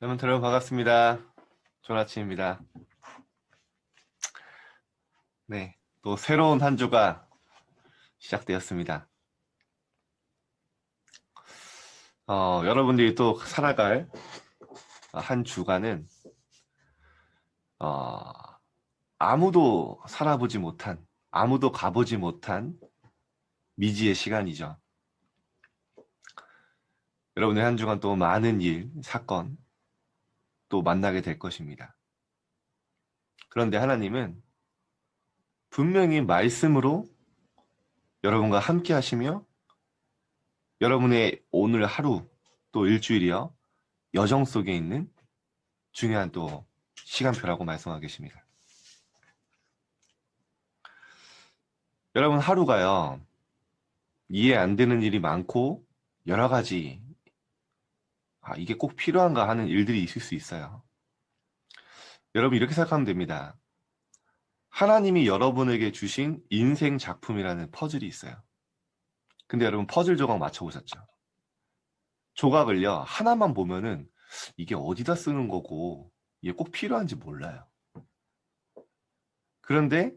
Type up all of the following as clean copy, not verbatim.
여러분 반갑습니다. 좋은 아침입니다. 네, 또 새로운 한 주가 시작되었습니다. 여러분들이 또 살아갈 한 주간은 어, 아무도 살아보지 못한, 아무도 가보지 못한 미지의 시간이죠. 여러분의 한 주간 또 많은 일, 사건 또 만나게 될 것입니다. 그런데 하나님은 분명히 말씀으로 여러분과 함께 하시며 여러분의 오늘 하루 또 일주일이요 여정 속에 있는 중요한 또 시간표라고 말씀하고 계십니다. 여러분 하루가요 이해 안 되는 일이 많고 여러 가지 이게 꼭 필요한가 하는 일들이 있을 수 있어요. 여러분 이렇게 생각하면 됩니다. 하나님이 여러분에게 주신 인생 작품이라는 퍼즐이 있어요. 근데 여러분 퍼즐 조각 맞춰보셨죠? 조각을요 하나만 보면은 이게 어디다 쓰는 거고 이게 꼭 필요한지 몰라요. 그런데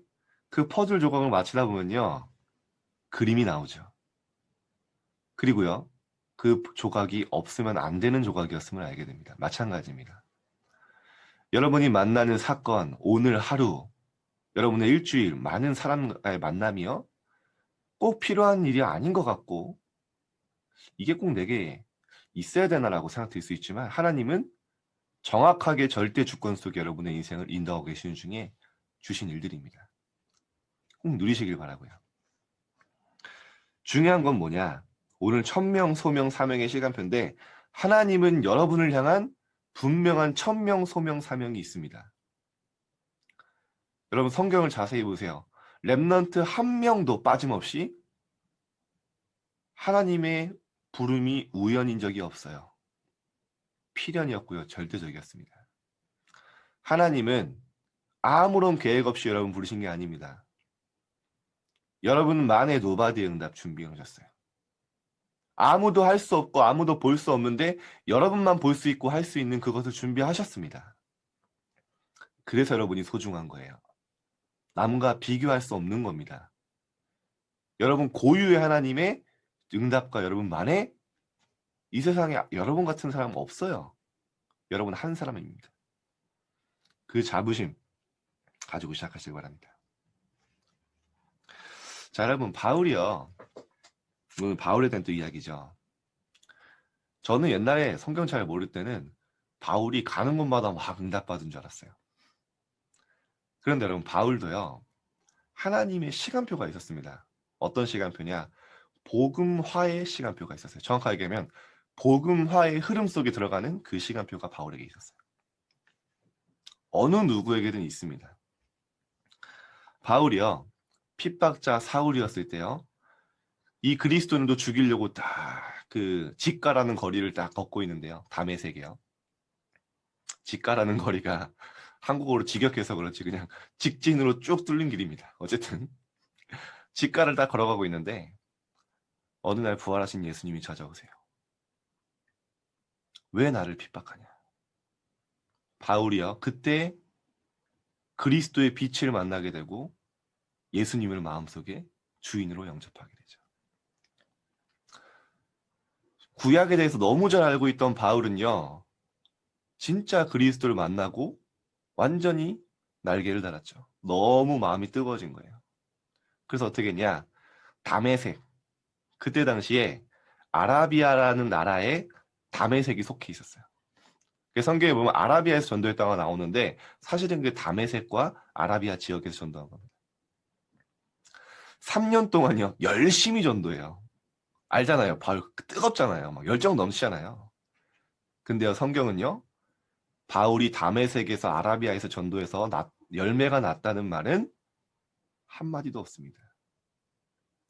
그 퍼즐 조각을 맞추다 보면요 그림이 나오죠. 그리고요 그 조각이 없으면 안 되는 조각이었음을 알게 됩니다. 마찬가지입니다. 여러분이 만나는 사건, 오늘 하루, 여러분의 일주일, 많은 사람과의 만남이요 꼭 필요한 일이 아닌 것 같고 이게 꼭 내게 있어야 되나라고 생각될 수 있지만 하나님은 정확하게 절대 주권 속에 여러분의 인생을 인도하고 계시는 중에 주신 일들입니다. 꼭 누리시길 바라고요. 중요한 건 뭐냐? 오늘 천명, 소명, 사명의 시간표인데 하나님은 여러분을 향한 분명한 천명, 소명, 사명이 있습니다. 여러분 성경을 자세히 보세요. 렘넌트 한 명도 빠짐없이 하나님의 부름이 우연인 적이 없어요. 필연이었고요. 절대적이었습니다. 하나님은 아무런 계획 없이 여러분 부르신 게 아닙니다. 여러분만의 노바디 응답 준비해 놓으셨어요. 아무도 할 수 없고 아무도 볼 수 없는데 여러분만 볼 수 있고 할 수 있는 그것을 준비하셨습니다. 그래서 여러분이 소중한 거예요. 남과 비교할 수 없는 겁니다. 여러분 고유의 하나님의 응답과 여러분만의 이 세상에 여러분 같은 사람은 없어요. 여러분 한 사람입니다. 그 자부심 가지고 시작하시기 바랍니다. 자, 여러분 바울이요. 오늘 바울에 대한 또 이야기죠. 저는 옛날에 성경 잘 모를 때는 바울이 가는 곳마다 막 응답받은 줄 알았어요. 그런데 여러분 바울도요. 하나님의 시간표가 있었습니다. 어떤 시간표냐? 복음화의 시간표가 있었어요. 정확하게 얘기하면 복음화의 흐름 속에 들어가는 그 시간표가 바울에게 있었어요. 어느 누구에게든 있습니다. 바울이요. 핍박자 사울이었을 때요. 이 그리스도인도 죽이려고 딱 그 직가라는 거리를 딱 걷고 있는데요. 다메섹이요. 직가라는 거리가 한국어로 직역해서 그렇지 그냥 직진으로 쭉 뚫린 길입니다. 어쨌든 직가를 딱 걸어가고 있는데 어느 날 부활하신 예수님이 찾아오세요. 왜 나를 핍박하냐? 바울이요. 그때 그리스도의 빛을 만나게 되고 예수님을 마음속에 주인으로 영접하게 되죠. 구약에 대해서 너무 잘 알고 있던 바울은요. 진짜 그리스도를 만나고 완전히 날개를 달았죠. 너무 마음이 뜨거워진 거예요. 그래서 어떻게 했냐? 다메섹. 그때 당시에 아라비아라는 나라에 다메섹이 속해 있었어요. 성경에 보면 아라비아에서 전도했다가 나오는데 사실은 그 다메섹과 아라비아 지역에서 전도한 겁니다. 3년 동안요. 열심히 전도해요. 알잖아요. 바울 뜨겁잖아요. 막 열정 넘치잖아요. 근데요. 성경은요. 바울이 다메섹에서 아라비아에서 전도해서 열매가 났다는 말은 한마디도 없습니다.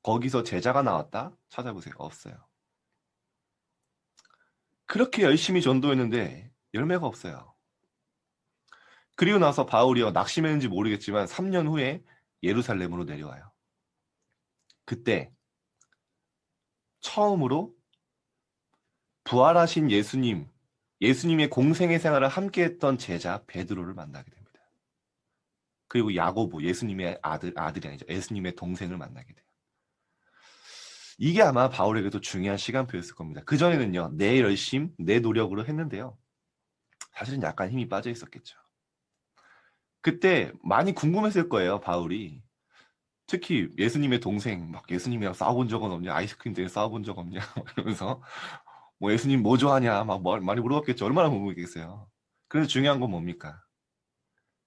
거기서 제자가 나왔다? 찾아보세요. 없어요. 그렇게 열심히 전도했는데 열매가 없어요. 그리고 나서 바울이요. 낙심했는지 모르겠지만 3년 후에 예루살렘으로 내려와요. 그때 처음으로 부활하신 예수님, 예수님의 공생의 생활을 함께했던 제자 베드로를 만나게 됩니다. 그리고 야고보, 예수님의 아들이 아니죠. 예수님의 동생을 만나게 돼요. 이게 아마 바울에게도 중요한 시간표였을 겁니다. 그전에는요, 내 열심, 내 노력으로 했는데요. 사실은 약간 힘이 빠져 있었겠죠. 그때 많이 궁금했을 거예요, 바울이. 특히 예수님의 동생, 막 예수님이랑 싸워본 적은 없냐? 아이스크림 때문에 싸워본 적 없냐? 이러면서 뭐 예수님 뭐 좋아하냐? 막 많이 물어봤겠죠. 얼마나 궁금했겠어요. 그래서 중요한 건 뭡니까?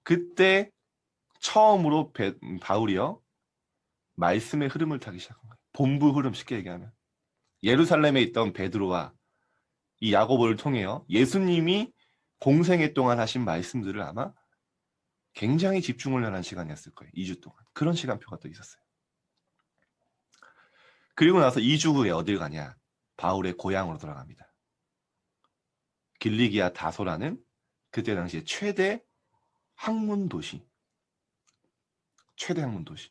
그때 처음으로 바울이요. 말씀의 흐름을 타기 시작한 거예요. 본부 흐름 쉽게 얘기하면. 예루살렘에 있던 베드로와 이 야고보를 통해요. 예수님이 공생애 동안 하신 말씀들을 아마 굉장히 집중을 하는 시간이었을 거예요. 2주 동안. 그런 시간표가 또 있었어요. 그리고 나서 2주 후에 어딜 가냐? 바울의 고향으로 돌아갑니다. 길리기아 다소라는 그때 당시에 최대 학문 도시. 최대 학문 도시.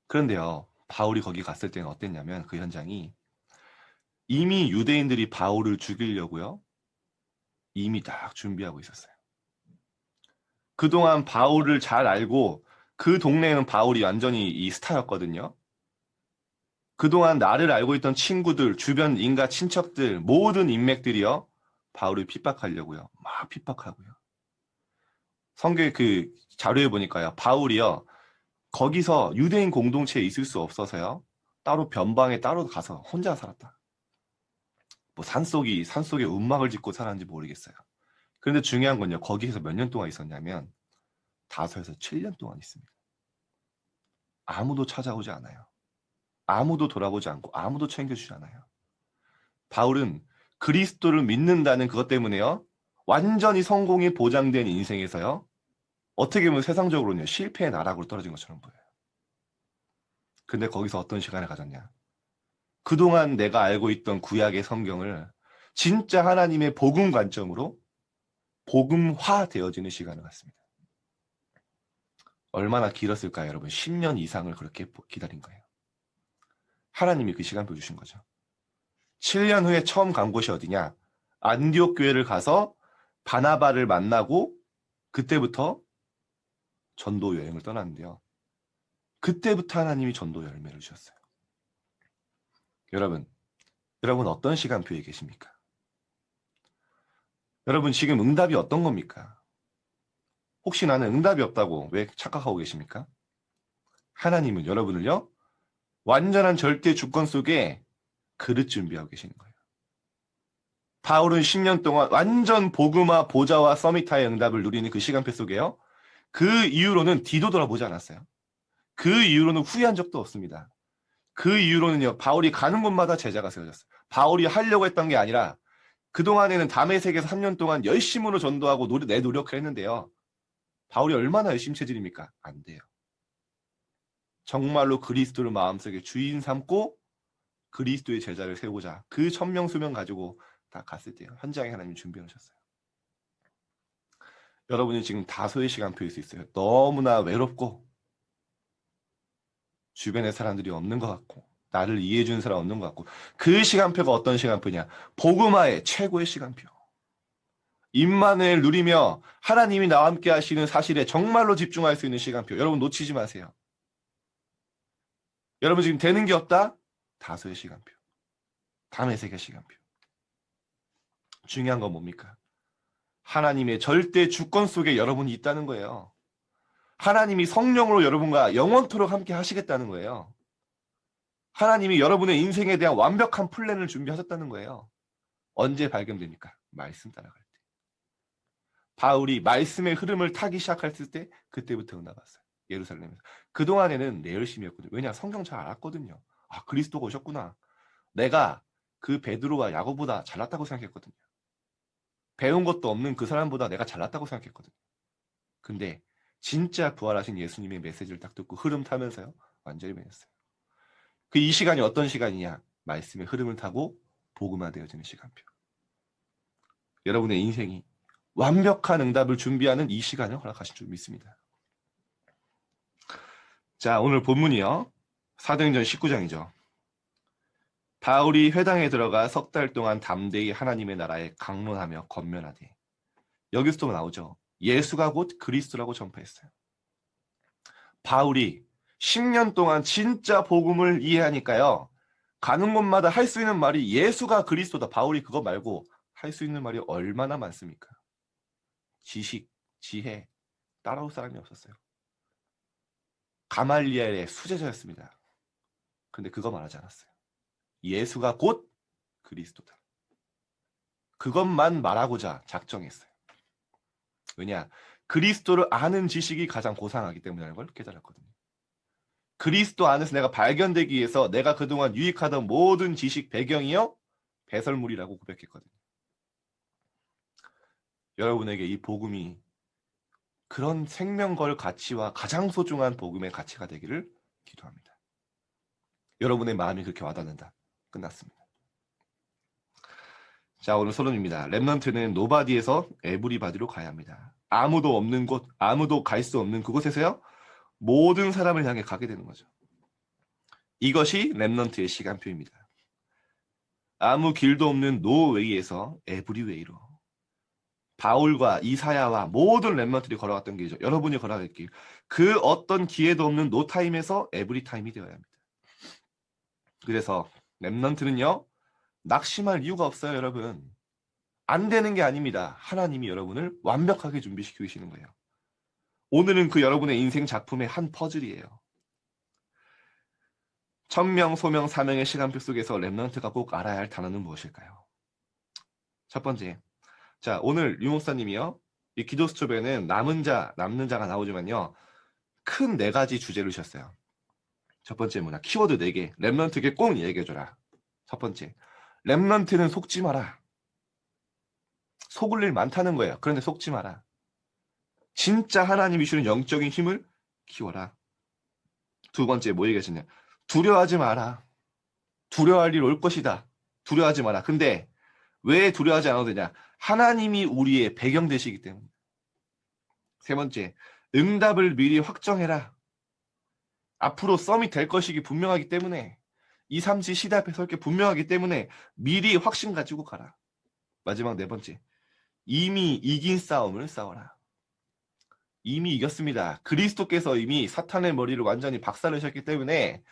그런데요. 바울이 거기 갔을 때는 어땠냐면 그 현장이 이미 유대인들이 바울을 죽이려고요. 이미 딱 준비하고 있었어요. 그동안 바울을 잘 알고 그 동네에는 바울이 완전히 이 스타였거든요. 그동안 나를 알고 있던 친구들, 주변 인가 친척들, 모든 인맥들이요. 바울을 핍박하려고요. 막 핍박하고요. 성경의 그 자료에 보니까요. 바울이요. 거기서 유대인 공동체에 있을 수 없어서요. 따로 변방에 따로 가서 혼자 살았다. 뭐 산속에 움막을 짓고 살았는지 모르겠어요. 그런데 중요한 건요. 거기에서 몇 년 동안 있었냐면 다소에서 7년 동안 있습니다. 아무도 찾아오지 않아요. 아무도 돌아보지 않고 아무도 챙겨주지 않아요. 바울은 그리스도를 믿는다는 그것 때문에요. 완전히 성공이 보장된 인생에서요. 어떻게 보면 세상적으로는요. 실패의 나락으로 떨어진 것처럼 보여요. 근데 거기서 어떤 시간을 가졌냐. 그동안 내가 알고 있던 구약의 성경을 진짜 하나님의 복음 관점으로 복음화되어지는 시간을 갖습니다. 얼마나 길었을까요, 여러분? 10년 이상을 그렇게 기다린 거예요. 하나님이 그 시간표 주신 거죠. 7년 후에 처음 간 곳이 어디냐? 안디옥 교회를 가서 바나바를 만나고 그때부터 전도 여행을 떠났는데요. 그때부터 하나님이 전도 열매를 주셨어요. 여러분 어떤 시간표에 계십니까? 여러분 지금 응답이 어떤 겁니까? 혹시 나는 응답이 없다고 왜 착각하고 계십니까? 하나님은 여러분을요. 완전한 절대 주권 속에 그릇 준비하고 계시는 거예요. 바울은 10년 동안 완전 복음화 보좌와 서밋타의 응답을 누리는 그 시간표 속에요. 그 이후로는 뒤도 돌아보지 않았어요. 그 이후로는 후회한 적도 없습니다. 그 이후로는요. 바울이 가는 곳마다 제자가 세워졌어요. 바울이 하려고 했던 게 아니라 그동안에는 다메섹에서 3년 동안 열심으로 전도하고 내 노력을 했는데요. 바울이 얼마나 열심 체질입니까? 안 돼요. 정말로 그리스도를 마음속에 주인 삼고 그리스도의 제자를 세우고자 그 천명수명 가지고 다 갔을 때요. 현장에 하나님 준비해 놓으셨어요. 여러분이 지금 다소의 시간표일 수 있어요. 너무나 외롭고 주변에 사람들이 없는 것 같고 나를 이해해 주는 사람 없는 것 같고 그 시간표가 어떤 시간표냐. 복음화의 최고의 시간표. 임만을 누리며 하나님이 나와 함께 하시는 사실에 정말로 집중할 수 있는 시간표. 여러분 놓치지 마세요. 여러분 지금 되는 게 없다? 다소의 시간표. 다메섹의 시간표. 중요한 건 뭡니까? 하나님의 절대 주권 속에 여러분이 있다는 거예요. 하나님이 성령으로 여러분과 영원토록 함께 하시겠다는 거예요. 하나님이 여러분의 인생에 대한 완벽한 플랜을 준비하셨다는 거예요. 언제 발견됩니까? 말씀 따라갈 때. 바울이 말씀의 흐름을 타기 시작했을 때 그때부터 응답 왔어요. 예루살렘에서. 그동안에는 내 열심이었거든요. 왜냐? 성경 잘 알았거든요. 아, 그리스도가 오셨구나. 내가 그 베드로와 야고보다 잘났다고 생각했거든요. 배운 것도 없는 그 사람보다 내가 잘났다고 생각했거든요. 근데 진짜 부활하신 예수님의 메시지를 딱 듣고 흐름 타면서요. 완전히 변했어요. 그 이 시간이 어떤 시간이냐? 말씀의 흐름을 타고 복음화되어지는 시간표. 여러분의 인생이 완벽한 응답을 준비하는 이 시간을 허락하신 줄 믿습니다. 자, 오늘 본문이요. 사도행전 19장이죠. 바울이 회당에 들어가 석 달 동안 담대히 하나님의 나라에 강론하며 권면하되 여기서도 나오죠. 예수가 곧 그리스도라고 전파했어요. 바울이 10년 동안 진짜 복음을 이해하니까요. 가는 곳마다 할 수 있는 말이 예수가 그리스도다. 바울이 그거 말고 할 수 있는 말이 얼마나 많습니까? 지식, 지혜, 따라올 사람이 없었어요. 가말리엘의 수제자였습니다. 근데 그거 말하지 않았어요. 예수가 곧 그리스도다. 그것만 말하고자 작정했어요. 왜냐? 그리스도를 아는 지식이 가장 고상하기 때문이라는 걸 깨달았거든요. 그리스도 안에서 내가 발견되기 위해서 내가 그동안 유익하던 모든 지식 배경이요 배설물이라고 고백했거든요. 여러분에게 이 복음이 그런 생명걸 가치와 가장 소중한 복음의 가치가 되기를 기도합니다. 여러분의 마음이 그렇게 와닿는다. 끝났습니다. 자, 오늘 서론입니다. 렘넌트는 노바디에서 에브리바디로 가야 합니다. 아무도 없는 곳, 아무도 갈 수 없는 그곳에서요. 모든 사람을 향해 가게 되는 거죠. 이것이 렘넌트의 시간표입니다. 아무 길도 없는 노웨이에서 에브리웨이로. 바울과 이사야와 모든 렘넌트들이 걸어갔던 길이죠. 여러분이 걸어갈 길. 그 어떤 기회도 없는 노타임에서 에브리타임이 되어야 합니다. 그래서 렘넌트는요. 낙심할 이유가 없어요, 여러분. 안 되는 게 아닙니다. 하나님이 여러분을 완벽하게 준비시키고 계시는 거예요. 오늘은 그 여러분의 인생 작품의 한 퍼즐이에요. 천명, 소명, 사명의 시간표 속에서 렘넌트가 꼭 알아야 할 단어는 무엇일까요? 첫 번째, 자 오늘 유 목사님이요. 이 기도 수첩에는 남는 자가 나오지만요. 큰 4가지 주제를 주셨어요. 첫 번째 뭐냐? 키워드 4개. 렘넌트에게 꼭 얘기해줘라. 첫 번째, 렘넌트는 속지 마라. 속을 일 많다는 거예요. 그런데 속지 마라. 진짜 하나님이 주는 영적인 힘을 키워라. 두 번째 뭐 얘기하시냐? 두려워하지 마라. 두려워할 일 올 것이다. 두려워하지 마라. 근데 왜 두려워하지 않아도 되냐? 하나님이 우리의 배경 되시기 때문에. 세 번째, 응답을 미리 확정해라. 앞으로 썸이 될 것이기 분명하기 때문에 2, 3시 시대 앞에 설 게 분명하기 때문에 미리 확신 가지고 가라. 마지막 4번째, 이미 이긴 싸움을 싸워라. 이미 이겼습니다. 그리스도께서 이미 사탄의 머리를 완전히 박살내셨기 때문에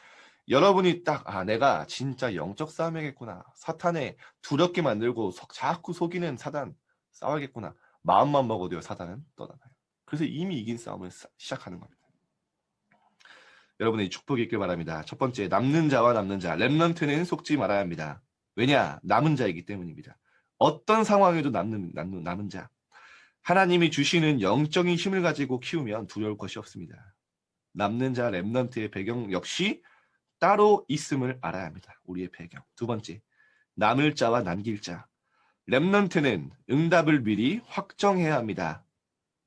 여러분이 딱 내가 진짜 영적 싸움이겠구나. 사탄에 두렵게 만들고 자꾸 속이는 사단 싸워야겠구나. 마음만 먹어도요 사단은 떠나가요. 그래서 이미 이긴 싸움을 시작하는 겁니다. 여러분의 축복이 있길 바랍니다. 첫 번째, 남는 자와 남는 자. 렘넌트는 속지 말아야 합니다. 왜냐? 남은 자이기 때문입니다. 어떤 상황에도 남은 자. 하나님이 주시는 영적인 힘을 가지고 키우면 두려울 것이 없습니다. 남는 자 렘넌트의 배경 역시 따로 있음을 알아야 합니다. 우리의 배경. 두 번째, 남을 자와 남길 자. 렘넌트는 응답을 미리 확정해야 합니다.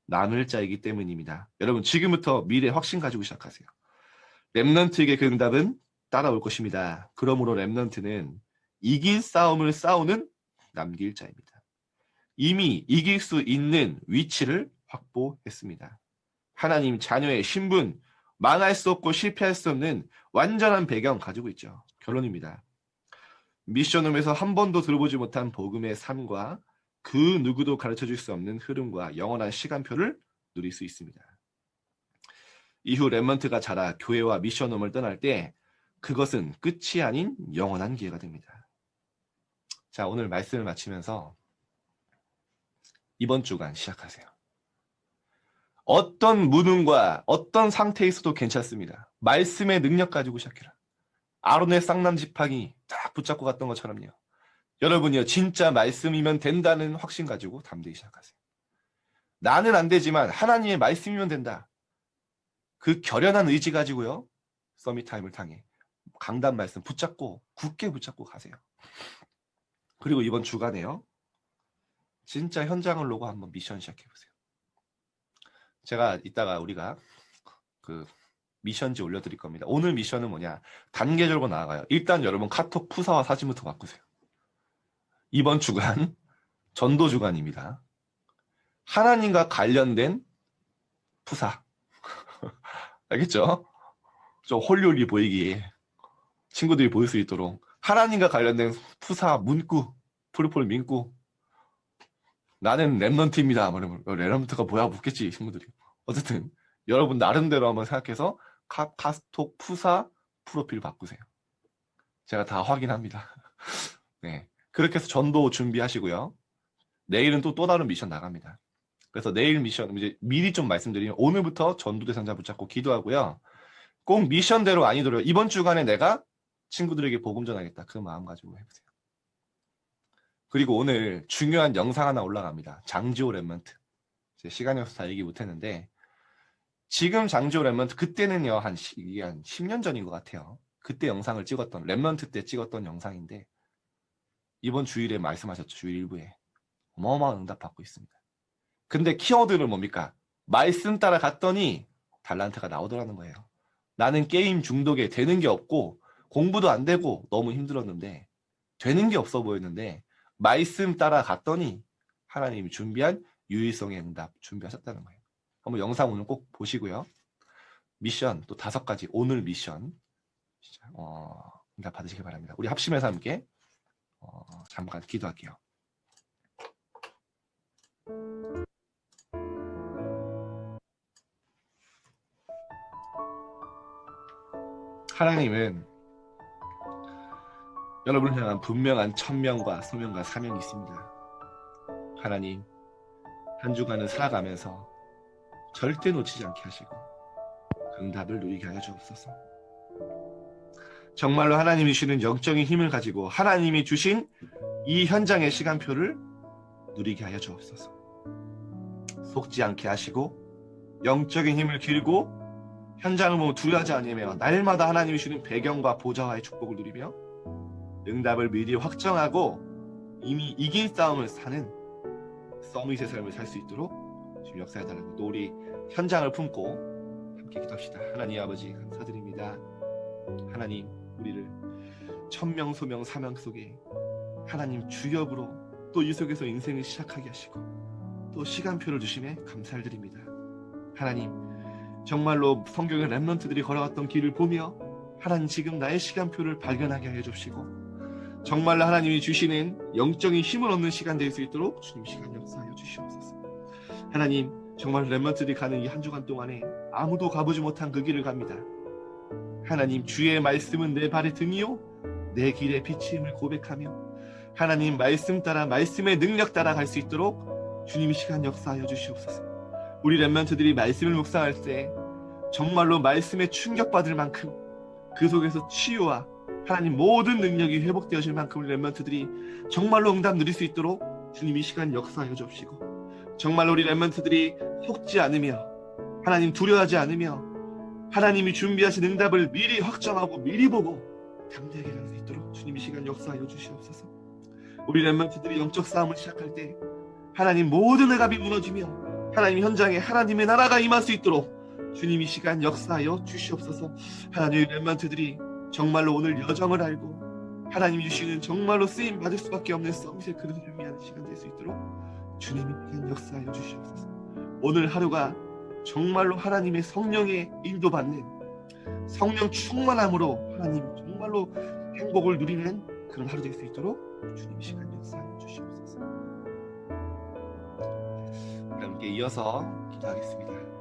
남을 자이기 때문입니다. 여러분 지금부터 미래 확신 가지고 시작하세요. 렘넌트에게 그 응답은 따라올 것입니다. 그러므로 렘넌트는 이길 싸움을 싸우는 남길 자입니다. 이미 이길 수 있는 위치를 확보했습니다. 하나님 자녀의 신분, 망할 수 없고 실패할 수 없는 완전한 배경 가지고 있죠. 결론입니다. 미션홈에서 한 번도 들어보지 못한 복음의 삶과 그 누구도 가르쳐줄 수 없는 흐름과 영원한 시간표를 누릴 수 있습니다. 이후 렘넌트가 자라 교회와 미션홈을 떠날 때 그것은 끝이 아닌 영원한 기회가 됩니다. 자, 오늘 말씀을 마치면서 이번 주간 시작하세요. 어떤 무능과 어떤 상태에 있어도 괜찮습니다. 말씀의 능력 가지고 시작해라. 아론의 쌍남 지팡이 딱 붙잡고 갔던 것처럼요. 여러분이요 진짜 말씀이면 된다는 확신 가지고 담대히 시작하세요. 나는 안 되지만 하나님의 말씀이면 된다. 그 결연한 의지 가지고요. 서밋타임을 향해 강단 말씀 붙잡고 굳게 붙잡고 가세요. 그리고 이번 주간에요. 진짜 현장을 놓고 한번 미션 시작해보세요. 제가 이따가 우리가 그 미션지 올려드릴 겁니다. 오늘 미션은 뭐냐? 단계적으로 나아가요. 일단 여러분 카톡 푸사와 사진부터 바꾸세요. 이번 주간 전도 주간입니다. 하나님과 관련된 푸사. 알겠죠? 좀 홀리홀리 보이기에 친구들이 보일 수 있도록 하나님과 관련된 푸사 문구, 프로폴 민구. 나는 랩넌트입니다. 랩넌트가 뭐야 묻겠지 친구들이. 어쨌든 여러분 나름대로 한번 생각해서 카스톡 푸사 프로필 바꾸세요. 제가 다 확인합니다. 네, 그렇게 해서 전도 준비하시고요. 내일은 또 다른 미션 나갑니다. 그래서 내일 미션 이제 미리 좀 말씀드리면 오늘부터 전도 대상자 붙잡고 기도하고요. 꼭 미션대로 아니더라도 이번 주간에 내가 친구들에게 복음 전하겠다. 그 마음 가지고 해보세요. 그리고 오늘 중요한 영상 하나 올라갑니다. 장지호 랩먼트. 제 시간이 없어서 다 얘기 못했는데 지금 장지호 랩먼트 그때는요 이게 한 10년 전인 것 같아요. 그때 영상을 찍었던 랩먼트 때 찍었던 영상인데 이번 주일에 말씀하셨죠. 주일 일부에 어마어마한 응답 받고 있습니다. 근데 키워드는 뭡니까? 말씀 따라 갔더니 달란트가 나오더라는 거예요. 나는 게임 중독에 되는 게 없고 공부도 안 되고 너무 힘들었는데 되는 게 없어 보였는데 말씀 따라 갔더니 하나님이 준비한 유일성의 응답 준비하셨다는 거예요. 한번 영상 오늘 꼭 보시고요. 미션 또 5가지 오늘 미션 응답 받으시기 바랍니다. 우리 합심해서 함께 잠깐 기도할게요. 하나님은 여러분을 향한 분명한 천명과 소명과 사명이 있습니다. 하나님, 한 주간을 살아가면서 절대 놓치지 않게 하시고 응답을 누리게 하여 주옵소서. 정말로 하나님이 주시는 영적인 힘을 가지고 하나님이 주신 이 현장의 시간표를 누리게 하여 주옵소서. 속지 않게 하시고 영적인 힘을 기르고 현장을 보면 두려워하지 않으며 날마다 하나님이 주시는 배경과 보좌와의 축복을 누리며 응답을 미리 확정하고 이미 이긴 싸움을 사는 서밋의 삶을 살 수 있도록 주님 역사해달라고 또 우리 현장을 품고 함께 기도합시다. 하나님 아버지 감사드립니다. 하나님 우리를 천명 소명 사명 속에 하나님 주역으로 또 이 속에서 인생을 시작하게 하시고 또 시간표를 주심에 감사를 드립니다. 하나님 정말로 성경의 랩런트들이 걸어왔던 길을 보며 하나님 지금 나의 시간표를 발견하게 하여 주시고 정말로 하나님이 주시는 영적인 힘을 얻는 시간 될 수 있도록 주님 시간 역사하여 주시옵소서. 하나님 정말 랩런트들이 가는 이 한 주간 동안에 아무도 가보지 못한 그 길을 갑니다. 하나님 주의 말씀은 내 발의 등이요 내 길의 빛임을 고백하며 하나님 말씀 따라 말씀의 능력 따라 갈 수 있도록 주님 시간 역사하여 주시옵소서. 우리 랩런트들이 말씀을 묵상할 때 정말로 말씀에 충격받을 만큼 그 속에서 치유와 하나님 모든 능력이 회복되어질 만큼 우리 랩런트들이 정말로 응답 누릴 수 있도록 주님 이 시간 역사하여 주옵시고 정말로 우리 랩런트들이 속지 않으며 하나님 두려워하지 않으며 하나님이 준비하신 응답을 미리 확정하고 미리 보고 담대하게 갈 수 있도록 주님 이 시간 역사하여 주시옵소서. 우리 랩런트들이 영적 싸움을 시작할 때 하나님 모든 응답이 무너지며 하나님 현장에 하나님의 나라가 임할 수 있도록 주님 이 시간 역사하여 주시옵소서. 하나님 랩런트들이 정말로 오늘 여정을 알고 하나님이 주시는 정말로 쓰임 받을 수밖에 없는 서밋의 그릇을 준비하는 시간 될 수 있도록 주님이 역사하여 주시옵소서. 오늘 하루가 정말로 하나님의 성령의 인도받는 성령 충만함으로 하나님 정말로 행복을 누리는 그런 하루 될 수 있도록 주님 시간 역사하여 주시옵소서. 함께 이어서 기도하겠습니다.